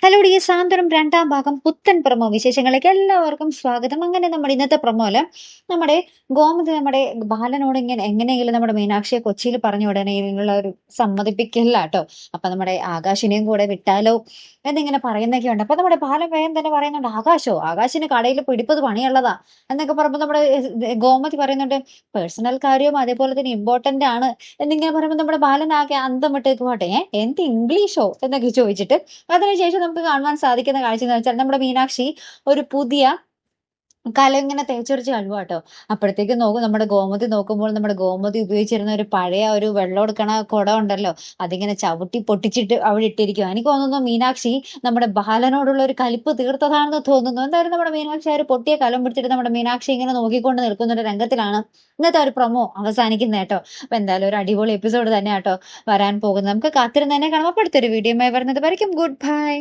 Hello D സാന്ത്വനം രണ്ടാം ഭാഗം പുത്തൻ പ്രൊമോ വിശേഷങ്ങളിലേക്ക് എല്ലാവർക്കും സ്വാഗതം. അങ്ങനെ നമ്മുടെ ഇന്നത്തെ പ്രൊമോയില് നമ്മുടെ ഗോമതി നമ്മുടെ ബാലനോട് ഇങ്ങനെ എങ്ങനെയെങ്കിലും നമ്മുടെ മീനാക്ഷിയെ കൊച്ചിയിൽ പറഞ്ഞു വിടാനുള്ള ഒരു സമ്മതിപ്പിക്കലാട്ടോ. അപ്പൊ നമ്മുടെ ആകാശിനെയും കൂടെ വിട്ടാലോ എന്നിങ്ങനെ പറയുന്നൊക്കെ ഉണ്ട്. അപ്പൊ നമ്മുടെ ബാലൻ വേഗം തന്നെ പറയുന്നുണ്ട്, ആകാശിന് കടയിൽ പിടിപ്പത് പണിയുള്ളതാ എന്നൊക്കെ പറയുമ്പോൾ നമ്മുടെ ഗോമതി പറയുന്നുണ്ട്, പേഴ്സണൽ കാര്യവും അതേപോലെ തന്നെ ഇമ്പോർട്ടന്റ് ആണ് എന്നിങ്ങനെ പറയുമ്പോൾ നമ്മുടെ ബാലൻ ആകെ അന്തം വിട്ടേക്ക് പോട്ടെ, എന്ത് ഇംഗ്ലീഷോ എന്നൊക്കെ ചോദിച്ചിട്ട് അതിനുശേഷം നമുക്ക് കാണുവാൻ സാധിക്കുന്ന കാഴ്ച എന്ന് വെച്ചാൽ നമ്മുടെ മീനാക്ഷി ഒരു പുതിയ കലം ഇങ്ങനെ തേച്ചൊരച്ച് കഴുകുവാട്ടോ. അപ്പോഴത്തേക്കും നോക്കും നമ്മുടെ ഗോമതി നോക്കുമ്പോൾ നമ്മുടെ ഗോമതി ഉപയോഗിച്ചിരുന്ന ഒരു പഴയ ഒരു വെള്ളം എടുക്കണ കുടം ഉണ്ടല്ലോ, അതിങ്ങനെ ചവിട്ടി പൊട്ടിച്ചിട്ട് അവിടെ ഇട്ടിരിക്കുക. എനിക്ക് തോന്നുന്നു മീനാക്ഷി നമ്മുടെ ബാലനോടുള്ള ഒരു കലിപ്പ് തീർത്തതാണെന്ന് തോന്നുന്നു. എന്തായാലും നമ്മുടെ മീനാക്ഷി ആ ഒരു പൊട്ടിയ കലം പിടിച്ചിട്ട് നമ്മുടെ മീനാക്ഷി ഇങ്ങനെ നോക്കിക്കൊണ്ട് നിൽക്കുന്ന ഒരു രംഗത്തിലാണ് ഇന്നത്തെ ഒരു പ്രൊമോ അവസാനിക്കുന്നത് കേട്ടോ. അപ്പൊ എന്തായാലും ഒരു അടിപൊളി എപ്പിസോഡ് തന്നെ കേട്ടോ വരാൻ പോകുന്നത്. നമുക്ക് കാത്തിരുന്ന് തന്നെ കാണാം. അപ്പൊ അടുത്തൊരു വീഡിയോ വരുന്നത് വരയ്ക്കും. Good bye.